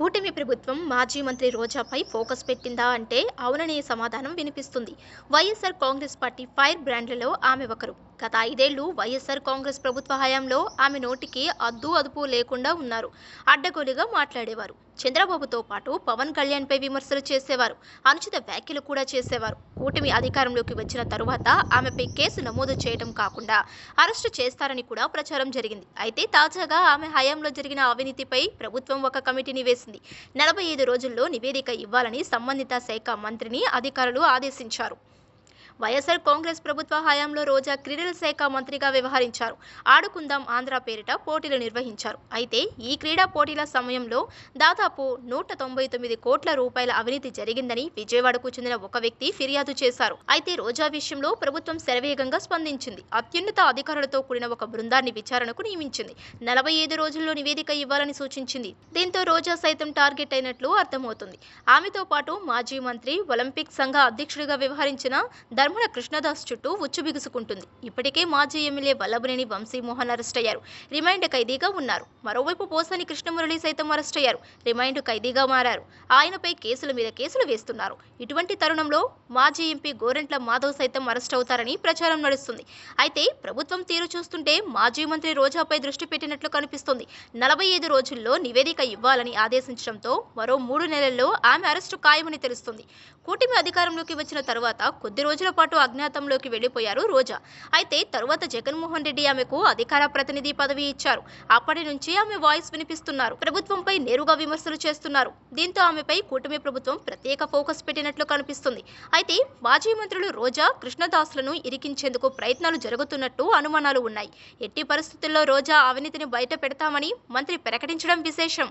కూటమి ప్రభుత్వం మాజీ మంత్రి రోజాపై ఫోకస్ పెట్టిందా అంటే అవుననే సమాధానం వినిపిస్తుంది. వైఎస్ఆర్ కాంగ్రెస్ పార్టీ ఫైర్ బ్రాండ్లలో ఆమె ఒకరు. గత 5 ఏళ్లు వైఎస్ఆర్ కాంగ్రెస్ ప్రభుత్వ హయాంలో ఆమె నోటికి అద్దు అదుపు లేకుండా ఉన్నారు. అడ్డగోలుగా మాట్లాడేవారు. చంద్రబాబుతో పాటు పవన్ కళ్యాణ్పై విమర్శలు చేసేవారు. అనుచిత వ్యాఖ్యలు కూడా చేసేవారు. కూటమి అధికారంలోకి వచ్చిన తరువాత ఆమెపై కేసు నమోదు చేయడం కాకుండా అరెస్టు చేస్తారని కూడా ప్రచారం జరిగింది. అయితే తాజాగా ఆమె హయాంలో జరిగిన అవినీతిపై ప్రభుత్వం ఒక కమిటీని వేసింది. 45 రోజుల్లో నివేదిక ఇవ్వాలని సంబంధిత శాఖ మంత్రిని అధికారులు ఆదేశించారు. వైఎస్ఆర్ కాంగ్రెస్ ప్రభుత్వ హయాంలో రోజా క్రీడల శాఖ మంత్రిగా వ్యవహరించారు. ఆడుకుందాం ఆంధ్ర పేరిట పోటీలు నిర్వహించారు. అయితే ఈ క్రీడా పోటీల సమయంలో దాదాపు 199 కోట్ల రూపాయల అవినీతి జరిగిందని విజయవాడకు చెందిన ఒక వ్యక్తి ఫిర్యాదు చేశారు. అయితే రోజా విషయంలో ప్రభుత్వం శరవేగంగా స్పందించింది. అత్యున్నత అధికారులతో కూడిన ఒక బృందాన్ని విచారణకు నియమించింది. 45 రోజుల్లో నివేదిక ఇవ్వాలని సూచించింది. దీంతో రోజా సైతం టార్గెట్ అయినట్లు అర్థమవుతుంది. ఆమెతో పాటు మాజీ మంత్రి, ఒలింపిక్ సంఘ అధ్యక్షుడిగా వ్యవహరించిన ధర్మన కృష్ణదాస్ చుట్టూ ఉచ్చు బిగుసుకుంటుంది. ఇప్పటికే మాజీ ఎమ్మెల్యే వల్లభనేని వంశీమోహన్ అరెస్ట్ అయ్యారు. రిమాండ్ ఖైదీగా ఉన్నారు. మరోవైపు పోసాని కృష్ణమురళి సైతం అరెస్ట్ అయ్యారు. రిమాండ్ ఖైదీగా మారారు. ఆయనపై కేసుల మీద కేసులు వేస్తున్నారు. ఇటువంటి తరుణంలో మాజీ ఎంపీ గోరంట్ల మాధవ్ సైతం అరెస్ట్ అవుతారని ప్రచారం నడుస్తుంది. అయితే ప్రభుత్వం తీరు చూస్తుంటే మాజీ మంత్రి రోజాపై దృష్టి పెట్టినట్లు కనిపిస్తుంది. 45 రోజుల్లో నివేదిక ఇవ్వాలని ఆదేశించడంతో మరో 3 నెలల్లో ఆమె అరెస్టు ఖాయమని తెలుస్తుంది. కూటమి అధికారంలోకి వచ్చిన తరువాత కొద్ది రోజుల పాటు అజ్ఞాతంలోకి వెళ్లిపోయారు రోజా. అయితే తరువాత జగన్మోహన్ రెడ్డి ఆమెకు అధికార ప్రతినిధి పదవి ఇచ్చారు. అప్పటి నుంచి ఆమె వాయిస్ వినిపిస్తున్నారు. ప్రభుత్వంపై నేరుగా విమర్శలు చేస్తున్నారు. దీంతో ఆమెపై కూటమి ప్రభుత్వం ప్రత్యేక ఫోకస్ పెట్టినట్లు కనిపిస్తుంది. అయితే మాజీ మంత్రులు రోజా, కృష్ణదాస్లను ఇరికించేందుకు ప్రయత్నాలు జరుగుతున్నట్టు అనుమానాలు ఉన్నాయి. ఎట్టి పరిస్థితుల్లో రోజా అవినీతిని బయట పెడతామని మంత్రి ప్రకటించడం విశేషం.